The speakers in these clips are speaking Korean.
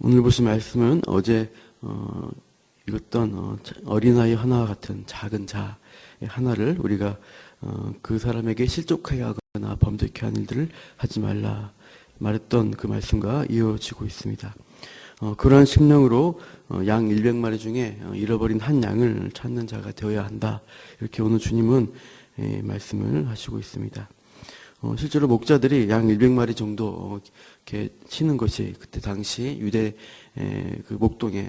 오늘 보신 말씀은 어제 읽었던 어린아이 하나와 같은 작은 자 하나를 우리가 그 사람에게 실족하게 하거나 범죄케 한 일들을 하지 말라 말했던 그 말씀과 이어지고 있습니다. 그러한 심령으로 양 100마리 중에 잃어버린 한 양을 찾는 자가 되어야 한다. 이렇게 오늘 주님은 말씀을 하시고 있습니다. 실제로 목자들이 양 100마리 정도 이렇게 치는 것이 그때 당시 유대 그 목동에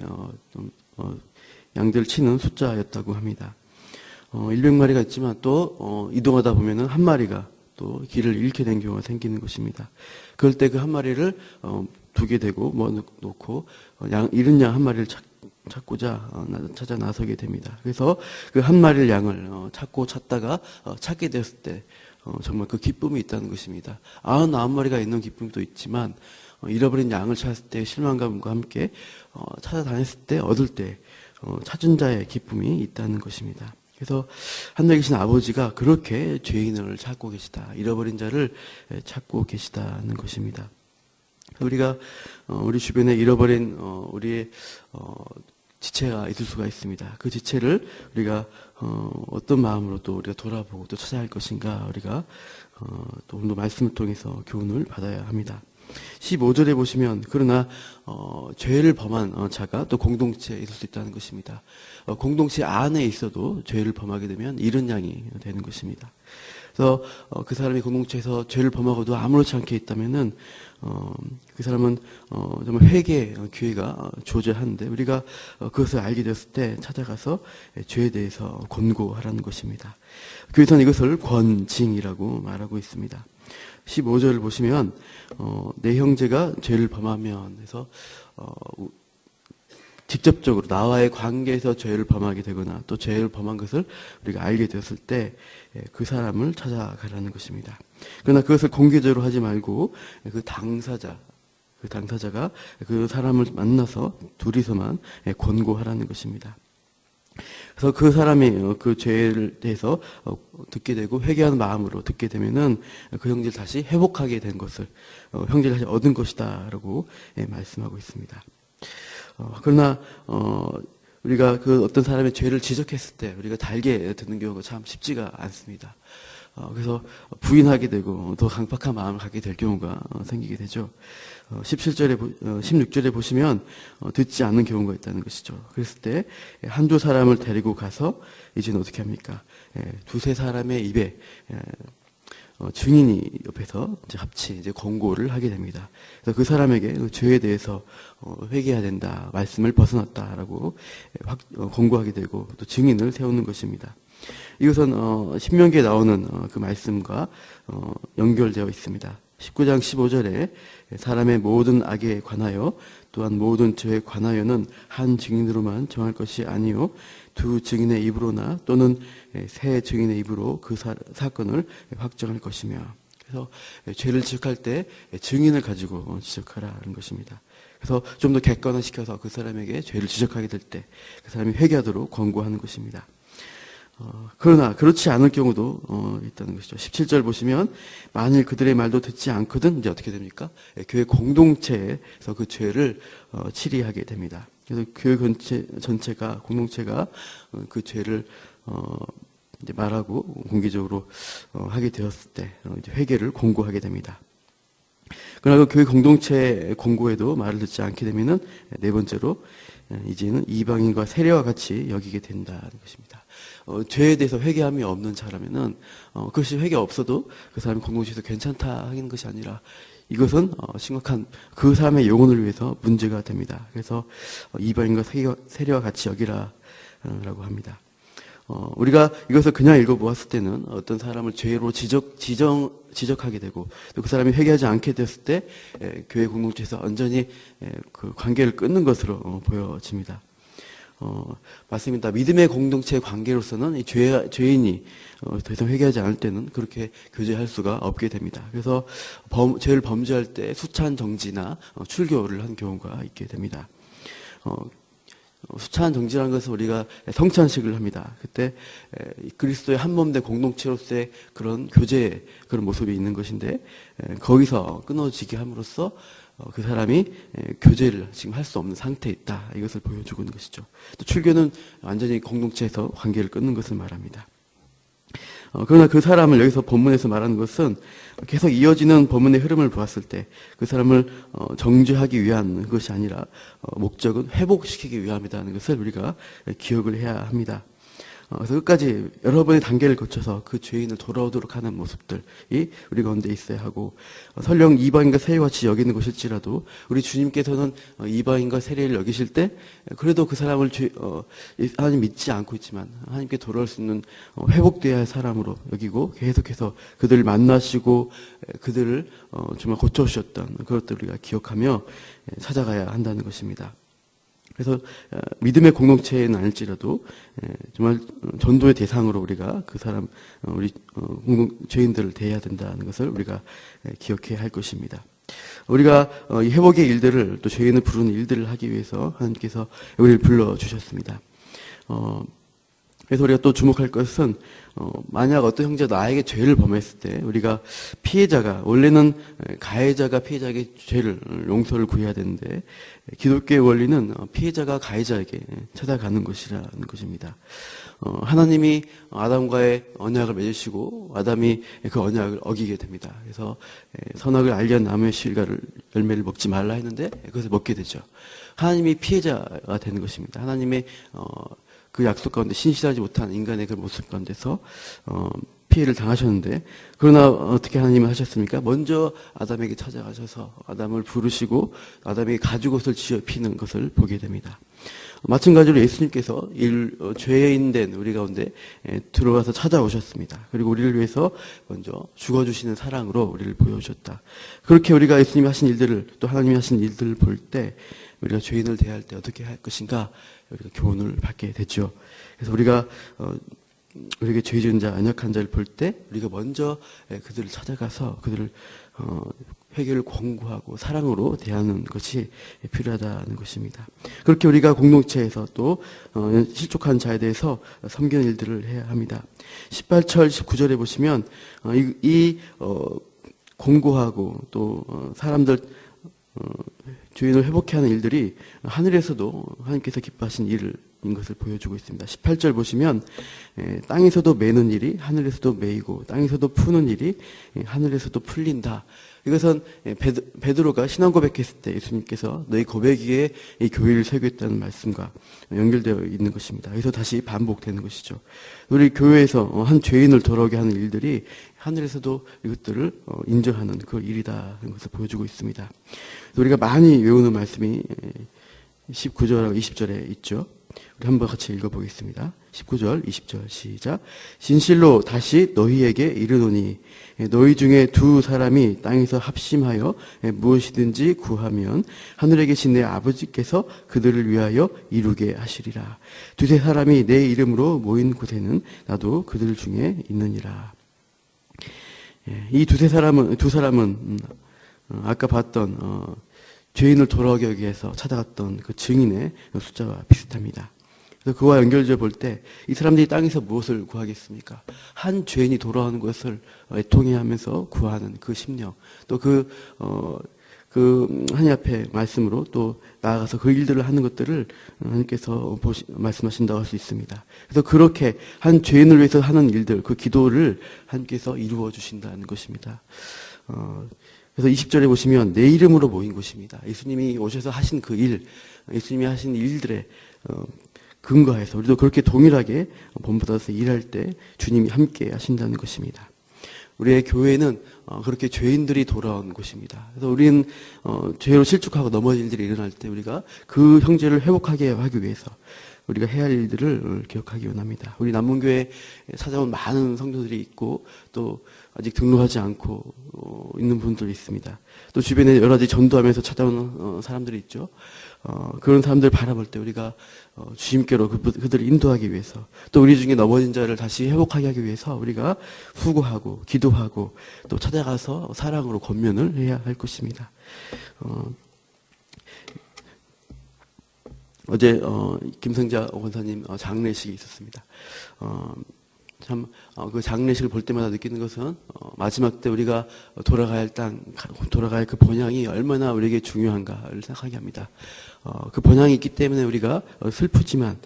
양들 치는 숫자였다고 합니다. 100마리가 있지만 또 이동하다 보면은 한 마리가 또 길을 잃게 된 경우가 생기는 것입니다. 그럴 때 그 한 마리를 두게 되고 놓고 잃은 양 한 마리를 찾고자 찾아 나서게 됩니다. 그래서 그 한 마리를 양을 찾고 찾다가 찾게 됐을 때 정말 그 기쁨이 있다는 것입니다. 99마리가 있는 기쁨도 있지만 잃어버린 양을 찾았을 때 실망감과 함께 찾아다녔을 때 얻을 때 찾은 자의 기쁨이 있다는 것입니다. 그래서 하늘에 계신 아버지가 그렇게 죄인을 찾고 계시다. 잃어버린 자를 찾고 계시다는 것입니다. 우리가 우리 주변에 잃어버린 우리의 지체가 있을 수가 있습니다. 그 지체를 우리가 어떤 마음으로 또 우리가 돌아보고 또 찾아야 할 것인가 우리가 또 오늘 말씀을 통해서 교훈을 받아야 합니다. 15절에 보시면 그러나 죄를 범한 자가 또 공동체에 있을 수 있다는 것입니다. 공동체 안에 있어도 죄를 범하게 되면 잃은 양이 되는 것입니다. 그래서 그 사람이 공동체에서 죄를 범하고도 아무렇지 않게 있다면은 그 사람은 정말 회개의 기회가 존재하는데 우리가 그것을 알게 됐을 때 찾아가서 죄에 대해서 권고하라는 것입니다. 교회에서는 이것을 권징이라고 말하고 있습니다. 15절을 보시면 내 형제가 죄를 범하면 해서 직접적으로 나와의 관계에서 죄를 범하게 되거나 또 죄를 범한 것을 우리가 알게 되었을 때 그 사람을 찾아가라는 것입니다. 그러나 그것을 공개적으로 하지 말고 그 당사자가 그 사람을 만나서 둘이서만 권고하라는 것입니다. 그래서 그 사람이 그 죄에 대해서 듣게 되고 회개하는 마음으로 듣게 되면은 그 형제를 다시 회복하게 된 것을 형제를 다시 얻은 것이다라고 말씀하고 있습니다. 그러나 우리가 그 어떤 사람의 죄를 지적했을 때 우리가 달게 듣는 경우가 참 쉽지가 않습니다. 그래서 부인하게 되고 더 강팍한 마음을 갖게 될 경우가 생기게 되죠. 16절에 보시면 듣지 않는 경우가 있다는 것이죠. 그랬을 때 한두 사람을 데리고 가서 이제는 어떻게 합니까? 두세 사람의 입에 증인이 옆에서 이제 같이 이제 권고를 하게 됩니다. 그래서 그 사람에게 그 죄에 대해서 회개해야 된다, 말씀을 벗어났다라고 권고하게 되고 또 증인을 세우는 것입니다. 이것은 신명기에 나오는 그 말씀과 연결되어 있습니다. 19장 15절에 사람의 모든 악에 관하여 또한 모든 죄에 관하여는 한 증인으로만 정할 것이 아니요 두 증인의 입으로나 또는 세 증인의 입으로 그 사건을 확정할 것이며 그래서 죄를 지적할 때 증인을 가지고 지적하라는 것입니다. 그래서 좀 더 객관화시켜서 그 사람에게 죄를 지적하게 될 때 그 사람이 회개하도록 권고하는 것입니다. 그러나 그렇지 않을 경우도 있다는 것이죠. 17절 보시면 만일 그들의 말도 듣지 않거든 이제 어떻게 됩니까? 교회 공동체에서 그 죄를 치리하게 됩니다. 그래서 교회 전체가 공동체가 그 죄를 이제 말하고 공개적으로 하게 되었을 때 이제 회개를 권고하게 됩니다. 그러나 그 교회 공동체 권고에도 말을 듣지 않게 되면은 네 번째로 이제는 이방인과 세례와 같이 여기게 된다는 것입니다. 죄에 대해서 회개함이 없는 자라면은 그것이 회개 없어도 그 사람이 공동체에서 괜찮다 하는 것이 아니라 이것은 심각한 그 사람의 영혼을 위해서 문제가 됩니다. 그래서 이방인과 세례와 같이 여기라라고 합니다. 우리가 이것을 그냥 읽어보았을 때는 어떤 사람을 죄로 지적하게 되고 또 그 사람이 회개하지 않게 됐을 때 교회 공동체에서 완전히 그 관계를 끊는 것으로 보여집니다. 맞습니다. 믿음의 공동체 관계로서는 이 죄인이 더 이상 회개하지 않을 때는 그렇게 교제할 수가 없게 됩니다. 그래서 죄를 범죄할 때 수찬 정지나 출교를 한 경우가 있게 됩니다. 수찬 정지라는 것은 우리가 성찬식을 합니다. 그때 그리스도의 한 몸 된 공동체로서의 그런 교제의 그런 모습이 있는 것인데 거기서 끊어지게 함으로써 그 사람이 교제를 지금 할 수 없는 상태에 있다. 이것을 보여주고 있는 것이죠. 또 출교는 완전히 공동체에서 관계를 끊는 것을 말합니다. 그러나 그 사람을 여기서 본문에서 말하는 것은 계속 이어지는 본문의 흐름을 보았을 때 그 사람을 정죄하기 위한 것이 아니라 목적은 회복시키기 위함이라는 것을 우리가 기억을 해야 합니다. 그래서 끝까지 여러 번의 단계를 거쳐서 그 죄인을 돌아오도록 하는 모습들이 우리 가운데 있어야 하고, 설령 이방인과 세리같이 여기는 것일지라도 우리 주님께서는 이방인과 세리를 여기실 때 그래도 그 사람을 하나님 믿지 않고 있지만 하나님께 돌아올 수 있는 회복되어야 할 사람으로 여기고, 계속해서 그들을 만나시고 그들을 정말 고쳐주셨던 그것들을 우리가 기억하며 찾아가야 한다는 것입니다. 그래서 믿음의 공동체는 아닐지라도 정말 전도의 대상으로 우리가 그 사람, 우리 죄인들을 대해야 된다는 것을 우리가 기억해야 할 것입니다. 우리가 이 회복의 일들을, 또 죄인을 부르는 일들을 하기 위해서 하나님께서 우리를 불러주셨습니다. 그래서 우리가 또 주목할 것은, 만약 어떤 형제가 나에게 죄를 범했을 때 우리가 피해자가, 원래는 가해자가 피해자에게 죄를, 용서를 구해야 되는데 기독교의 원리는 피해자가 가해자에게 찾아가는 것이라는 것입니다. 하나님이 아담과의 언약을 맺으시고 아담이 그 언약을 어기게 됩니다. 그래서 선악을 알게 한 나무의 실과를, 열매를 먹지 말라 했는데 그것을 먹게 되죠. 하나님이 피해자가 되는 것입니다. 하나님의 그 약속 가운데 신실하지 못한 인간의 그 모습 가운데서 피해를 당하셨는데, 그러나 어떻게 하나님은 하셨습니까? 먼저 아담에게 찾아가셔서 아담을 부르시고 아담에게 가죽옷을 지어 입히는 것을 보게 됩니다. 마찬가지로 예수님께서 죄인된 우리 가운데 들어와서 찾아오셨습니다. 그리고 우리를 위해서 먼저 죽어주시는 사랑으로 우리를 보여주셨다. 그렇게 우리가 예수님이 하신 일들을, 또 하나님이 하신 일들을 볼 때 우리가 죄인을 대할 때 어떻게 할 것인가, 우리가 교훈을 받게 되죠. 그래서 우리가 우리에게 죄 지은 자, 연약한 자를 볼 때 우리가 먼저 그들을 찾아가서 그들을 회개를 권고하고 사랑으로 대하는 것이 필요하다는 것입니다. 그렇게 우리가 공동체에서 또 실족한 자에 대해서 섬기는 일들을 해야 합니다. 18절, 19절에 보시면 권고하고 또 사람들 죄인을 회복해 하는 일들이 하늘에서도 하나님께서 기뻐하신 일인 것을 보여주고 있습니다. 18절 보시면 땅에서도 매는 일이 하늘에서도 매이고 땅에서도 푸는 일이 하늘에서도 풀린다. 이것은 베드로가 신앙 고백했을 때 예수님께서 너희 고백 위에 이 교회를 세우겠다는 말씀과 연결되어 있는 것입니다. 여기서 다시 반복되는 것이죠. 우리 교회에서 한 죄인을 돌아오게 하는 일들이 하늘에서도 이것들을 인정하는 그 일이다는 것을 보여주고 있습니다. 우리가 많이 외우는 말씀이 19절하고 20절에 있죠. 우리 한번 같이 읽어보겠습니다. 19절, 20절 시작. 진실로 다시 너희에게 이르노니 너희 중에 두 사람이 땅에서 합심하여 무엇이든지 구하면 하늘에 계신 내 아버지께서 그들을 위하여 이루게 하시리라. 두세 사람이 내 이름으로 모인 곳에는 나도 그들 중에 있느니라. 이 두 사람은 아까 봤던 죄인을 돌아오기 위해서 찾아갔던 그 증인의 숫자와 비슷합니다. 그래서 그와 연결져 볼 때 이 사람들이 땅에서 무엇을 구하겠습니까? 한 죄인이 돌아오는 것을 애통해하면서 구하는 그 심령, 또 그 하나님 앞에 말씀으로 또 나아가서 그 일들을 하는 것들을 하나님께서 말씀하신다고 할 수 있습니다. 그래서 그렇게 한 죄인을 위해서 하는 일들, 그 기도를 하나님께서 이루어 주신다는 것입니다. 그래서 20절에 보시면 내 이름으로 모인 곳입니다. 예수님이 오셔서 하신 그 일, 예수님이 하신 일들에 근거해서 우리도 그렇게 동일하게 본받아서 일할 때 주님이 함께 하신다는 것입니다. 우리의 교회는 그렇게 죄인들이 돌아온 곳입니다. 그래서 우리는 죄로 실족하고 넘어질 일들이 일어날 때 우리가 그 형제를 회복하게 하기 위해서 우리가 해야 할 일들을 기억하기 원합니다. 우리 남문교회에 찾아온 많은 성도들이 있고 또 아직 등록하지 않고 있는 분들이 있습니다. 또 주변에 여러 가지 전도하면서 찾아오는 사람들이 있죠. 그런 사람들을 바라볼 때 우리가 주님께로 그들을 인도하기 위해서, 또 우리 중에 넘어진 자를 다시 회복하게 하기 위해서 우리가 수고하고 기도하고 또 찾아가서 사랑으로 권면을 해야 할 것입니다. 어제 김성자 원사님 장례식이 있었습니다. 참, 그 장례식을 볼 때마다 느끼는 것은, 마지막 때 우리가 돌아가야 할 땅, 돌아갈 그 본향이 얼마나 우리에게 중요한가를 생각하게 합니다. 그 본향이 있기 때문에 우리가 슬프지만,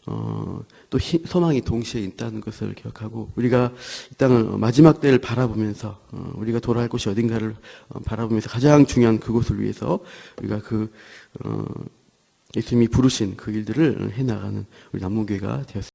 또 소망이 동시에 있다는 것을 기억하고, 우리가 이 땅을 마지막 때를 바라보면서, 우리가 돌아갈 곳이 어딘가를 바라보면서 가장 중요한 그곳을 위해서 우리가 예수님이 부르신 그 일들을 해나가는 우리 남문교회가 되었습니다.